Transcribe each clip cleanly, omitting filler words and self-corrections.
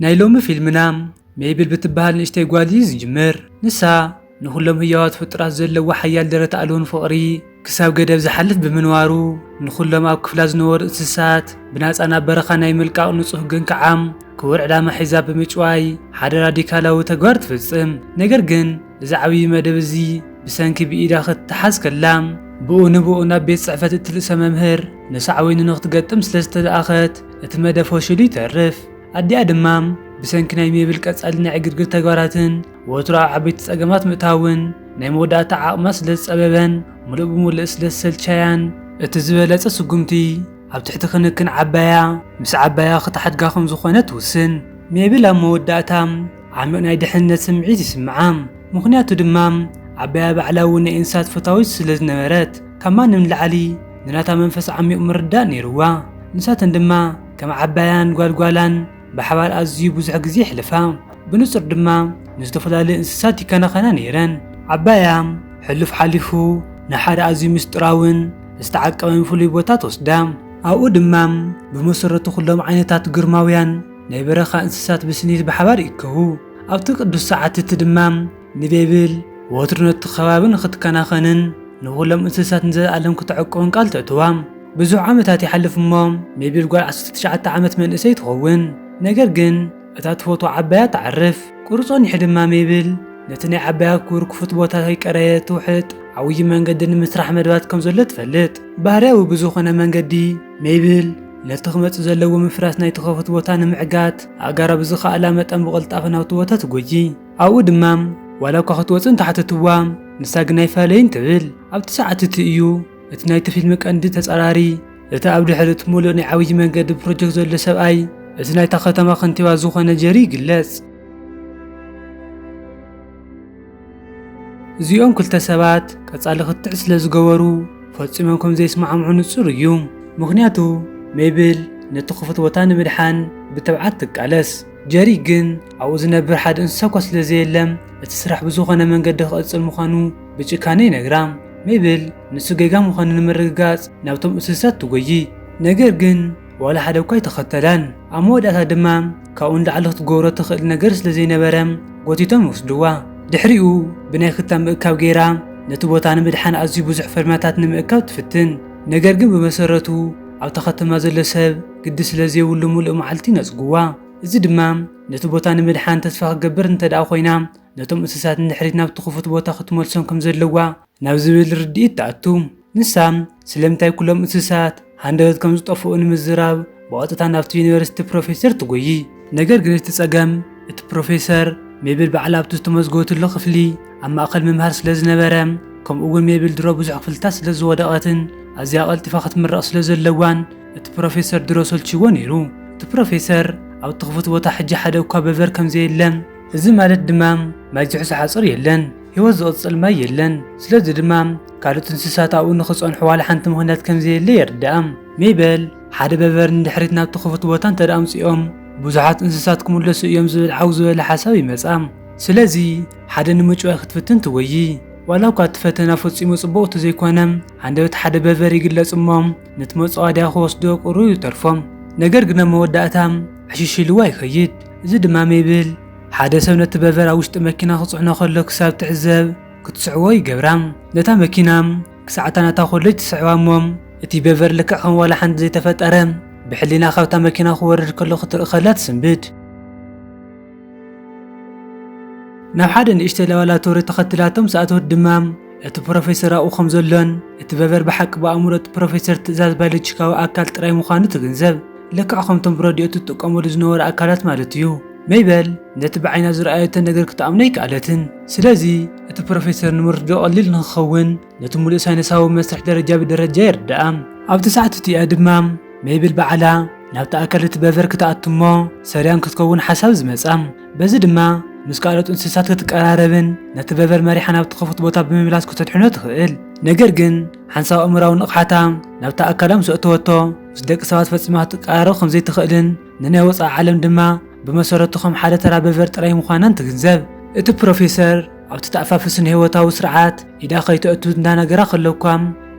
ናይ ሎሚ ፊልምና ሜብል بتبሃል ንእሽተይ ጓል እዩ ዝጅምር። ንሳ ንኹሎም ህያዋት ፍጡራት ዘለዎ ሓያል ደረጃ ኣለዎን ፍቕሪ ክሳብ ገደብ ዝሓልፍ ብምንዋሩ ንኹሎም ኣብ ክፍላ ዝነበሩ እንስሳት ብናፃ ናብ በረኻ ናይ ምልቃቕ ንጹህ ግን ከዓም ክቡር ዕላማ ሒዛ ብምጭዋይ ሓደ ራዲካላዊ ተግባር ትፍጽም። ነገር ግን እዚ ዓብዪ መደብ እዚ ብሰንኪ ብኢዳ ክትሓዝ ከላ ብኡ ናብ ቤት ጽሕፈት እትርእሰ መምህር ነሳዕወይኑ ንኽትገጥም ስለ ዝተለኣኸት እቲ መደብ ፈሽሉ ይተርፍ። ኣዲኣ ድማ ብሰንኪ ናይ ሜብል ቀጻሊ ናይ ዕግርግር ተግባራትን ወትሮ ኣብ ዓበይቲ ጸገማት ምእታውን ናይ መወዳእታ ዓቕማ ስለ ዝጸበበን ሙሉእ ብምሉእ ስለ ዝሰልቻያን እቲ ዝበለጸ ስጉምቲ ኣብ ትሕቲ ክንክን ዓባያ ምስ ዓባያ ክትሓድጋ ከም ዝኾነ ትውስን። ሜብል ኣብ መወዳእታ ዓሚቕ ናይ ድሕንነት ስምዒት ይስምዓ። ምኽንያቱ ድማ ዓባያ ባዕላዊ ናይ እንስሳት ፈታዊት ስለ ዝነበረት ካብ ማንም ንላዕሊ ንናታ መንፈስ ዓሚቕ ምርዳእ ነይሩዋ። ንሳተን ድማ ከም ዓባያን ጓልጓላን ብሓባር ኣዝዩ ብዙሕ ግዜ ሕልፋ። ብንጹር ድማ ንዝተፈላለዩ እንስሳት ይከናኸና ነይረን። ዓባያ ሕሉፍ ሓሊፉ ንሓደ ኣዝዩ ምስጢራውን ዝተዓቀበን ፍሉይ ቦታ ትወስዳ። ኣብኡ ድማ ብመሰረቱ ኩሎም ዓይነታት ግርማውያን ናይ በረኻ እንስሳት ብስኒት ብሓባር ይእከቡ። ኣብቲ ቅዱስ ሰዓት እቲ ድማ ንሜብል ወትሩ ነቲ ከባቢ ንኽትከናኸንን ንኹሎም እንስሳት ንዘለኣለም ክትዕቅቡን ቃል ተእትዋ። ብዙሕ ዓመታት ይሓልፍ እሞ ሜብል ጓል 19 ዓመት መንእሰይ ትኸውን። ነገር ግን እታ ትፈትዎ ዓባያ ትዓርፍ። ቁርጾን ይሕ ድማ ሜብል ነቲ ናይ ዓባያ ክቡር ክፉት ቦታ ከይቀረየ ትውሕጥ ዓብዪ መንገዲ ንምስራሕ መደባት ከም ዘሎ ትፈልጥ። ባህርያዊ ብዝኾነ መንገዲ ሜብል ነቲ ክመጽእ ዘለዎ ምፍራስ ናይቲ ክፉት ቦታ ንምዕጋት ኣጋራ ብዝኸኣላ መጠን ብቕልጣፈ ናብቲ ቦታ ትጎጂ። ኣብኡ ድማ ዋላ እኳ ክትወፅን ተሓትትዋ ንሳ ግን ኣይፋለይን ትብል። ኣብቲ ሰዓት እቲ እዩ እቲ ናይቲ ፊልሚ ቀንዲ ተጸራሪ እቲ ኣብ ድሕሪት ሙሉእ ናይ ዓብዪ መንገዲ ፕሮጀክት ዘሎ ሰብኣይ እቲ ናይታ ከተማ ከንቲባ ዝኾነ ጀሪ ይግለጽ። እዚኦም ክልተ ሰባት ቀጻሊ ክትዕ ስለ ዝገበሩ ፈጺሞም ከም ዘይስማዕምዑ ንጹር እዩ። ምኽንያቱ ሜብል ነቲ ክፉት ቦታ ንምድሓን ብተብዓት ትቃለስ። ጀሪ ግን ኣብኡ ዝነብር ሓደ እንስሳ እኳ ስለ ዘየለም እቲ ስራሕ ብዝኾነ መንገዲ ክቕጽል ምዃኑ ብጭካነ ይነግራ። ሜብል ንሱ ጌጋ ምዃኑ ንምርግጋጽ ናብቶም እንስሳት ትጎይ። ነገር ግን ዋላ ሓደ እኳ ይተኸተላን። ኣብ መወዳእታ ድማ ካብኡ ንላዕሊ ክትገብሮ ትኽእል ነገር ስለ ዘይነበረ ጎቲቶም ይወስድዋ። ድሕሪኡ ብናይ ክታብ ምእካብ ጌራ ነቲ ቦታ ንምድሓን ኣዝዩ ብዙሕ ፈርማታት ንምእካብ ትፍትን። ነገር ግን ብመሰረቱ ኣብታ ከተማ ዘሎ ሰብ ግዲ ስለ ዘይብሉ ሙሉእ መዓልቲ ነጽግዋ። እዚ ድማ ነቲ ቦታ ንምድሓን ተስፋ ክገብር እንተደኣ ኮይና ነቶም እንስሳት ንድሕሪት ናብቲ ክፉት ቦታ ክትመልሶም ከም ዘለዋ ናብ ዝብል ርድኢት ተኣቱ። ንሳ ስለምንታይ ኩሎም እንስሳት ሃንደበት ከም ዝጠፍኡ ንምዝራብ ብቐጥታ ናብቲ ዩኒቨርሲቲ ፕሮፌሰር ትጎይ። ነገር ግን እቲ ጸገም እቲ ፕሮፌሰር ሜብል ባዕላ ኣብቲ ዝተመዝገበትሉ ክፍሊ ኣብ ማእኸል ምምሃር ስለ ዝነበረ ከምኡ እውን ሜብል ድሮ ብዙሕ ክፍልታት ስለ ዝወደቐትን ኣዝያ ቀልጢፋ ክትምረቕ ስለ ዘለዋን እቲ ፕሮፌሰር ድሮ ሰልችዎ ነይሩ። እቲ ፕሮፌሰር ኣብቲ ክፉት ቦታ ሕጂ ሓደ እኳ በቨር ከም ዘየለን፣ እዚ ማለት ድማ ማይ ዝሕዞ ሓፁር የለን፣ ህይወት ዝቕጽል ማይ የለን። ስለዚ ድማ ካልኦት እንስሳት ኣብኡ ንኽጸንሑ ዋላ ሓንቲ ምኽንያት ከም ዘየለ የርድኣ። ሜብል ሓደ በቨር ንድሕሪት ናብቲ ክፉት ቦታ እንተደኣ ኣምፂኦም ብዙሓት እንስሳት ክምለሱ እዮም ዝብል ዓው ዝበለ ሓሳብ ይመጻ። ስለዚ ሓደ ንምጭዋይ ክትፍትን ትወይ። ዋላ እኳ እቲ ፈተና ፈጺሙ ጽቡቕ እንተዘይኮነ ሃንደበት ሓደ በቨር ይግለጽ እሞ ነቲ መጽዋድያ ክወስዶ ቁሩብ ይተርፎም። ነገር ግን ኣብ መወዳእታ ዕሽሽ ኢልዋ ይኸይድ። እዚ ድማ ሜብል ሓደ ሰብ ነቲ በቨር ኣብ ውሽጢ መኪና ክጽዕኖ ከሎ ክሳብ ትዕዘብ ክትስዕቦ ይገብራ። ነታ መኪና ክሳዕታ ናታ ኮለጅ ትስዕባ እሞ እቲ በቨር ልክዕ ከም ዋላ ሓንቲ ዘይተፈጠረ ብሕሊና ካብታ መኪና ክወርድ ከሎ ክትርኢ ከላ ትስንብድ። ናብ ሓደ ንእሽተይ ላቦራቶሪ ተኸትላቶም ሰኣተወት ድማ እቲ ፕሮፌሰር ኣብኡ ከም ዘሎን እቲ በቨር ብሓቂ ብኣእምሮ እቲ ፕሮፌሰር ትእዛዝ ባዮሎጂካዊ ኣካል ጥራይ ምዃኑ ትግንዘብ። ልክዕ ከምቶም ብረድኦ ትጥቀመሉ ዝነበሩ ኣካላት ማለት እዩ። ሜብል ነቲ ብዓይና ዝረኣየቶ ነገር ክትኣምኖ ይከኣለትን። ስለዚ እቲ ፕሮፌሰር ንምርድኦ ቀሊል ንክኸውን ነቲ ሙሉእ ሳይንሳዊ መስርሕ ደረጃ ብደረጃ ይርድኣ። ኣብቲ ሰዓት እቲኣ ድማ ሜብል ባዕላ ናብቲ ኣካል እቲ በቨር ክትኣቱ እሞ ሰሪያን ክትከውን ሓሳብ ዝመጻ። በዚ ድማ ምስ ካልኦት እንስሳት ክትቀራረብን ነቲ በቨር መሪሓ ናብቲ ክፉት ቦታ ብምምላስ ክትድሕኖ ትኽእል። ነገር ግን ሓንሳብ ኣእምራዊ ንቕሓታ ናብቲ ኣካላ ምስ እተወቶ ምስ ደቂ ሰባት ፈጺማ ክትቀራረብ ከም ዘይትኽእልን ንናይ ወፃኢ ዓለም ድማ ብመሰረቱ ከም ሓደ ተራ በቨር ጥራይ ምዃናን ትግንዘብ። እቲ ፕሮፌሰር ኣብቲ ተኣፋፍስን ህይወታዊ ስርዓት ኢዳ ከይተእቱ እንዳነገራ ከለኳ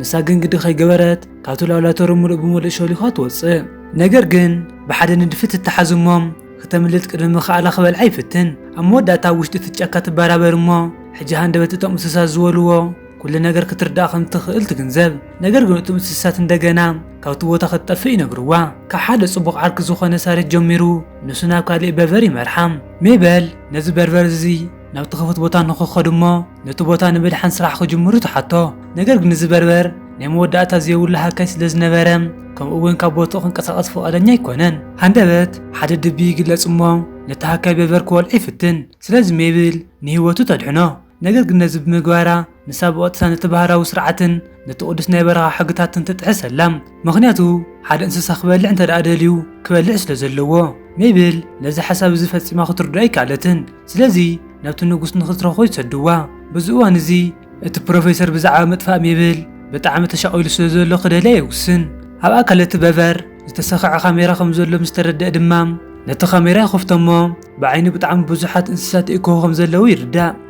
ንሳ ግን ግዲ ከይገበረት ካብቲ ላቦራቶሪ ሙሉእ ብምሉእ ሸሊኻ ትወፅእ። ነገር ግን ብሓደ ንድፊት እተሓዝሞም ختملت قدم مخاله خبل عيفتن اموداتا وشت تتشكا تبارابر مو حجي هاندبت تم انسسا زولو كل نجر كتردا خم تخيل تجنزب نجر قلت انسسات اندغنا كاوت بوتا خطفي نغروا كحد صبق عرك زخونه سارت جميرو نسنا كالي بفري مرحم ميبل نز بربرزي ناو تخفت بوتا نخو خدمو نتو بوتا نبدحن سراح خو جمرو تحطو نجر نز بربر نموداتا زيولها كاس لزنبرم كم اون كابوتو خنقصاص فوقدنيا يكونن هاندبت حد دبي يغلصمو نتاكاي بفركول عفتن سلاز ميبل نيوتو تدحنو نجر نزب مغوارا نسابوت سنه بهراو سرعتن نتقدس نيبرا حقتاتن تتحسلم مغنياتو حد انسسا خبلع انت دادليو كبلع سلازلوو ميبل نزي حساب زفصيما خطرداي كالتن سلازي نابت نغوس نخطرخو يصدوا بزوان زي ات بروفيسور بزعا مطفا ميبل بطعم تشاؤل سلازلو خدلا يوسن ابا كلت بفر زتسخع كاميرا خمزلو مستردد دمام نت كاميرا خفتمو بعين بطعم بزحات انسسات ايكو خمزلو يردا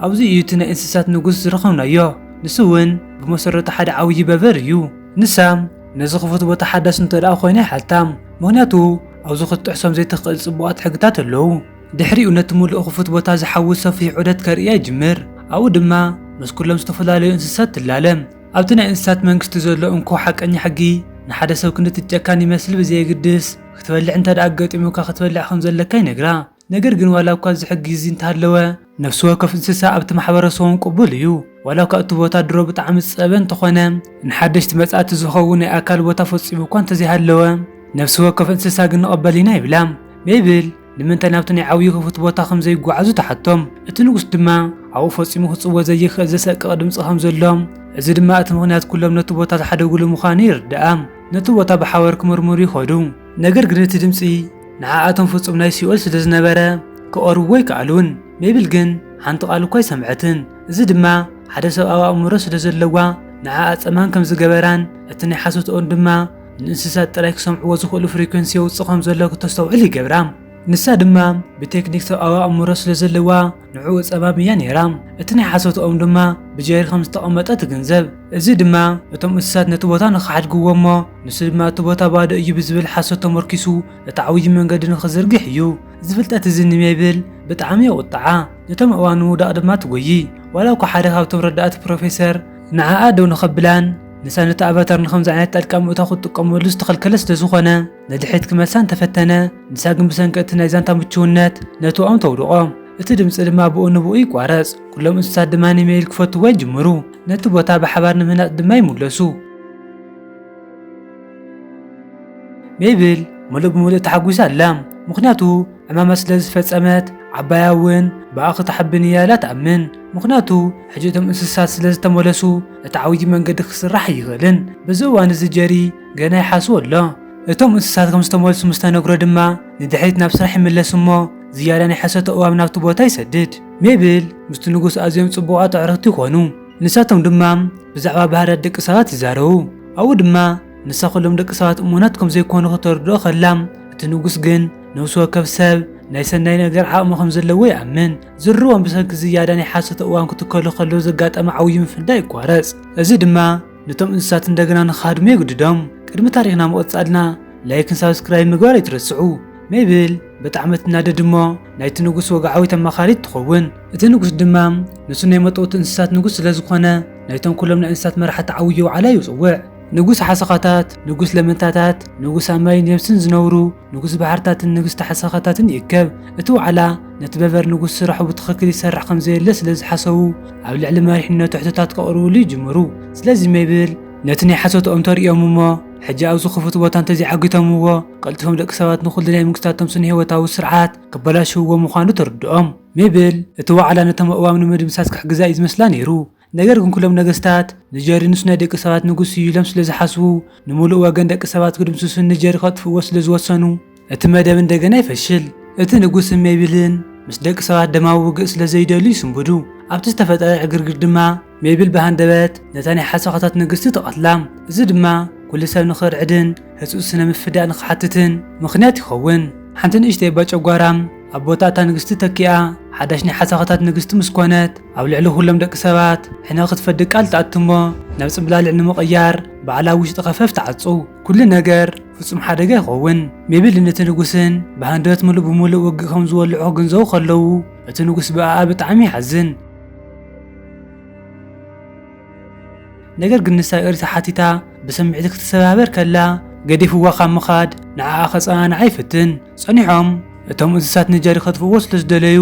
أوزي يتنا إنسسات نجوس زرخونا يا نسون بمسرة حد عوي بفريو نسام نزخفت بتحدث نترى خوينا حتام مهناتو أوزي خد تحسم زي تقل صبوات حقتات اللو دحري ونتمول أخفت بتا زحوسة في عدد كريا جمر أو دما نس كلهم استفلالي إنسسات العالم أبتنا إنسسات منكست زلو انكو حق أني حقي نحدا سو كنت تتجكاني مثل بزي قدس ختبلع انت داقت إموكا ختبلع خمزة لكاي نقرا نجر جن ولا كاز حق يزين تهلوه نفسه كف انسسا ابت محبرسون قبول يو ولا كأتو بوتا درو بطعم صبن تخونه نحدش تمصات زخون اكل بوتا فصيم كون تزي هلوه نفسه كف انسسا جن قبلينا يبلام ميبل لمنت نابتني عوي كفت بوتا خمزه يغعزو تحتم اتنقص دما عو فصيم خصو زي خزسق قدم صهم زلهم ازي دما اتمغنيات كلهم نتو بوتا تحدغلو مخانير دام نتو بوتا بحاور كمرمري خدو نجر جريت دمصي نعاتهم فصوم ناي سيول سلازنبره كأروي كالون ميبل جن حنتو قالو كوي سمعتن زي دما حدا سب أوامرو سلازلوا نعات امان كم زغبران اتني حاسوت اون دما الانسسات طراي كسمعوا زخلو فريكونسي وصخم زلو كتستوعل يغبرام نسا دما بتكنيك سب أوامرو سلازلوا نعو صبابيا نيرام اتني حاسوت اون دما بجير خمس تقمطه تگنزب زي دما اتم انسسات نتبوتا نخحدغومو نس دما تبوتا باد يبزبل حاسوت مركيسو لتعوي منقد نخزرغح يو زفلتات زني ميبل بطعمي وطعا نتم اوانو دادمات ويي ولو كحد هاوتم ردات بروفيسور نعا ادو نخبلان نسانه اباتر نخمز عينات تلقم تاخذ تقملو استخلكلس دزخونه ندحيت كمسان تفتنه نساقم بسنكت نايزانتا مچونات نتو ام تودقو እቲ ድምጽ ድማ ብኡ ንብኡ ይቋረጽ ኩሎም እንስሳት ድማ ንሜል ክፈትዎ ይጅምሩ ነቲ ቦታ ብሓባር ንምህናጽ ድማ ይምለሱ ሜብል ሙሉእ ብሙሉእ ተሓጒሳ ኣላ ምክንያቱ ዕማማ ስለ ዝፈጸመት ዓባያ እውን ብኣ ክትሓብን እያ ኢላ ትኣምን ምክንያቱ ሕጂ እቶም እንስሳት ስለ ዝተመለሱ እቲ ዓብዪ መንገዲ ክስራሕ ይኽእልን በዚ እዋን እዚ ጀሪ ገና ይሓስቡ ኣሎ እቶም እንስሳት ከም ዝተመለሱ ምስ ተነግሮ ድማ ንድሕሪት ናብ ስራሕ ይምለስ እሞ زيادة حسيت أوام نابتو بوتا يسدد ميبل مستنقص أزيم صبوعات عرقتي خونو نساتهم دمام بزعبا بهارات دك سوات يزارو أو دما نسا خلهم دك سوات أموناتكم زي كونو خطر دو خلام تنقص جن نوسوا كفساب نايسان ناينا قرع أمخم زلوي أمن زروان بسنك زيادة حسيت أوام كتكولو خلو زقات أما عويم فنداي كوارس أزي دما نتم إنسات ندقنا نخادم يقددهم كدم تاريخنا مؤتصادنا لايكن سابسكرايب مقوالي ترسعو ميبل بتعمت نادى دما نايت نقص وقعوي تم خالد تخون اتنقص دمام نسوني مطوط انسات نقص لازقنا نايتهم كلهم انسات مرحة عويو على يصوع نقص حسقاتات نقص لمنتاتات نقص اماين يمسن زنورو نقص بحرتات نقص تحسقاتات يكب اتو على نتبفر نقص سرح وبتخكل يسرح خمزي لس لز حسو او العلم ريحنا تحتات قروا لي جمرو سلازم ميبل نتني حسوت امتر يومما حجا أوزو خفت بوتان تزي عقيتهم قلتهم لك سوات نخل لي مكستاتهم سنه وتاو السرعات كبلاش هو مخانو تردهم ميبل اتوا على نتم اوام نمد مساسك حقزا يزمسلان يرو نجركم كلهم نجستات نجاري نسنا ديك سوات نقصي لمس لزحسو نمولو واغن ديك سوات قدمسوس نجاري خطف وصل زوسنو اتمادا من دغنا يفشل اتنقص ميبلن مس ديك سوات دماو وقس لزيدلي سنبدو ابت استفدى عقرقر دما ميبل بهاندبات نتاني حسقاتات نقصتي تقتلام زي دما كل سب نخر عدن هسوسنا مفداء نخحتتن مخنيات يخون حنتن اشتي باچو غارام ابوتاتا نغست تكيا حداشني حسقاتات نغست مسكونات او لعلو كلهم دق سبات حنا خدفدق قال تاتمو ናብ ጽምብላልዕ ንምቕያር ባዕላዊ ውሽጢ ኸፈፍ ተዓጹ ኩሉ ነገር ፍጹም ሓደጋ ይኸውን ሜብል ነቲ ንጉስን ብሃንደበት ሙሉእ ብምሉእ ውግእ ከም ዝወልዑ ግንዘቡ ከለዉ እቲ ንጉስ ብኣኣ ብጣዕሚ ይሓዝን ነገር ግን ንሳ ኤሪሳ ሓቲታ ብሰምዒት ክትሰባበር ከላ ገዲፍዋ ካብ ምኻድ ንዓኣ ኸፀናንዓ ይፍትን ጸኒሖም እቶም እንስሳት ንጀሪ ከጥፍዎ ስለ ዝደለዩ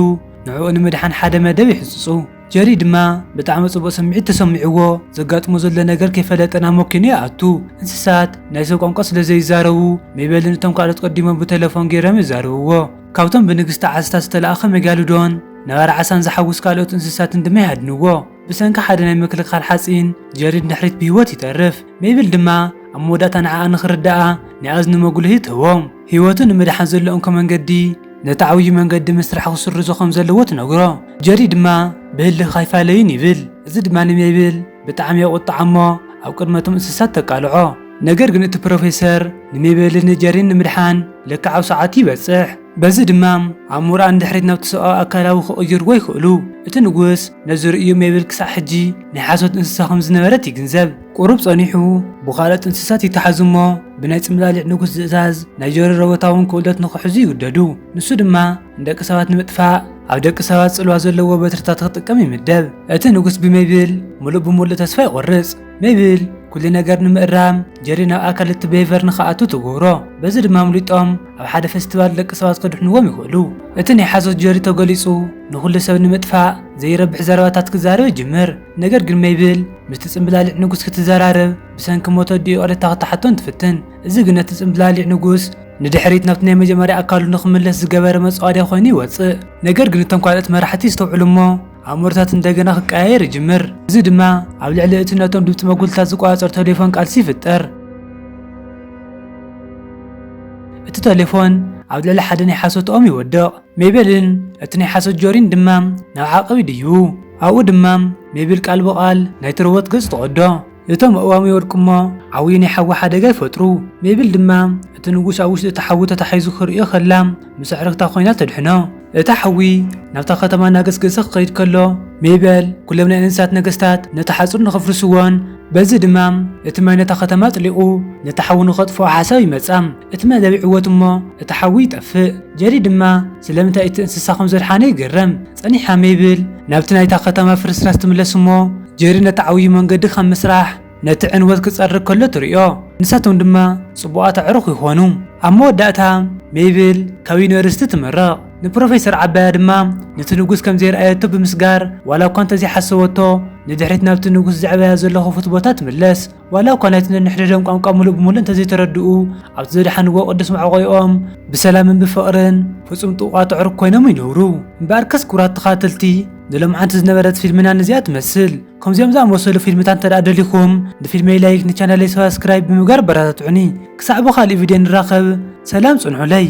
ንዕኡ ንምድሓን ሓደ መደብ ይሕጽጹ ጀሪ ድማ ብጣዕሚ ጽቡቕ ስምዒት ተሰሚዕዎ ዘጋጥሞ ዘሎ ነገር ከይፈለጠና ሞኪኑ ይኣቱ እንስሳት ናይ ሰብ ቋንቋ ስለ ዘይዛረቡ ሜበልን እቶም ካልኦት ቀዲሞም ብቴሌፎን ገይሮም ይዛረብዎ ካብቶም ብንግስቲ ዓስታት ዝተለኣኸ መጋልዶን ነበረ ዓሳን ዝሓውስ ካልኦት እንስሳትን ድማ ይሃድንዎ ብሰንኪ ሓደ ናይ ምክልኻል ሓፂን ጀሪ ድሕሪት ብሂወት ይተርፍ ሜብል ድማ ኣብ መወዳእታ ንዓኣ ንኽርዳኣ ናይ እዝኒ መጉልሂ ትህቦም ሂወቱ ንምድሓን ዘለኦም ከመንገዲ ነቲ ዓብዪ መንገዲ መስራሕ ክስርዞ ከም ዘለዎ ትነግሮ ጀሪ ድማ ብህልኽ ካይፋለይን ይብል እዚ ድማ ንሜብል ብጣዕሚ የቁጥዓ እሞ ኣብ ቅድመቶም እንስሳት ተቃልዖ ነገር ግን እቲ ፕሮፌሰር ንሜበልን ጀሪን ንምድሓን ልክዓብ ሰዓት ይበጽሕ በዚ ድማ ኣብ ሙራን ድሕሪት ናብቲ ሰብኣዊ ኣካላዊ ክቕይርዎ ይኽእሉ እቲ ንጉስ ነዚ ርእዩ ሜብል ክሳዕ ሕጂ ናይ ሓሶት እንስሳ ከም ዝነበረት ይግንዘብ ቁሩብ ጸኒሑ ብኻልኦት እንስሳት ይተሓዙ እሞ ብናይ ጽምላሊዕ ንጉስ ትእዛዝ ናይ ጀሪ ረወታውን ክእለት ንኽሕዙ ይግደዱ ንሱ ድማ ንደቂ ሰባት ንምጥፋእ ኣብ ደቂ ሰባት ጽልዋ ዘለዎ በትርታት ክጥቀም ይምደብ እቲ ንጉስ ብሜብል ሙሉእ ብምሉእ ተስፋ ይቖርጽ ሜብል ኩሉ ነገር ንምእራም ጀሪ ናብ ኣካል እቲ ቤቨር ንኽኣቱ ትገብሮ በዚ ድማ ምሊጦም ኣብ ሓደ ፌስቲቫል ደቂ ሰባት ከድሕንዎም ይኽእሉ እቲ ናይ ሓሶት ጀሪ ተገሊጹ ንኹሉ ሰብ ንምጥፋእ ዘይረብሕ ዘረባታት ክዛረብ ይጅምር ነገር ግን ሜብል ምስቲ ጽምብላሊዕ ንጉስ ክትዘራርብ ብሰንኪ ሞቶ ዲኡ ቆለታ ክትሓቶን ትፍትን እዚ ግን ነቲ ጽምብላሊዕ ንጉስ ንድሕሪት ናብቲ ናይ መጀመርያ ኣካሉ ንኽምለስ ዝገበረ መጽዋዕያ ኮይኑ ይወፅእ ነገር ግን እቶም ካልኦት መራሕቲ ዝተውዕሉ እሞ ኣእምሮታት እንደገና ክቀያየር ይጅምር እዚ ድማ ኣብ ልዕሊ እቲ ነቶም ድምፂ መጉልታት ዝቆጻጸር ቴሌፎን ቃልሲ ይፍጠር እቲ ቴሌፎን ኣብ ልዕሊ ሓደ ናይ ሓሶት ኦም ይወድቕ ሜበልን እቲ ናይ ሓሶት ጀሪን ድማ ናብ ዓቐብ ይድይቡ ኣብኡ ድማ ሜብል ቃል ብቓል ናይ ትርወት ገጽ ተቐዶ እቶም እዋም ይወድቁ እሞ ዓብዪ ናይ ሓዊ ሓደጋ ይፈጥሩ ሜብል ድማ እቲ ንጉስ ኣብ ውሽጢ እቲ ሓዊ ተታሒዙ ክርእዮ ከላ ምስዕርክታ ኮይና ተድሕኖ እታ ሓዊ ናብታ ከተማ እናገስገሰ ክኸይድ ከሎ ሜበል ኩሎም ናይ እንስሳት ነገስታት ነቲ ሓጹር ንኸፍርስዎን በዚ ድማ እቲ ማይ ነታ ከተማ ጥሊቑ ነቲ ሓዊ ንኸጥፍኦ ሓሳብ ይመጻም እቲ መደብ ይዕወት እሞ እቲ ሓዊ ይጠፍእ ጀሪ ድማ ስለምንታይ እቲ እንስሳ ከም ዘድሓነ ይገረም ጸኒሓ ሜብል ናብቲ ናይታ ከተማ ፍርስራስ ትምለስ እሞ ጀሪ ነቲ ዓብዪ መንገዲ ካብ ምስራሕ ነቲ ዕንወት ክጸርግ ከሎ ትርእዮ ንሳቶም ድማ ጽቡቓት ኣዕሩኽ ይኾኑ ኣብ መወዳእታ ሜብል ካብ ዩኒቨርስቲ ትምረቕ ንፕሮፌሰር ዓባያ ድማ ነቲ ንጉስ ከም ዘይረኣየቶ ብምስጋር ዋላ እኳ እንተዘይሓሰበቶ ንድሕሪት ናብቲ ንጉስ ዘዕበያ ዘሎ ክፉት ቦታ ትምለስ ዋላ እኳ ናይቲ ነንሕድዶም ቋንቋ ሙሉእ ብምሉእ እንተዘይተረድኡ ኣብቲ ዘድሓንዎ ቅዱስ መዕቆይኦም ብሰላምን ብፍቕርን ፍጹም ጥቡቓት ኣዕሩኽ ኮይኖም ይነብሩ እምበኣር ከስ ክቡራት ተኻተልቲ ንሎምዓንቲ ዝነበረት ፊልምና ነዚኣ ትመስል ከምዚኦም ዝኣመሰሉ ፊልምታት እንተደኣ ደሊኹም ንፊልመይ ላይክ ንቻናለይ ሰብስክራይብ ብምግባር በረታትዑኒ ክሳዕ ብኻልእ ቪድዮ ንራኸብ ሰላም ጽንሑለይ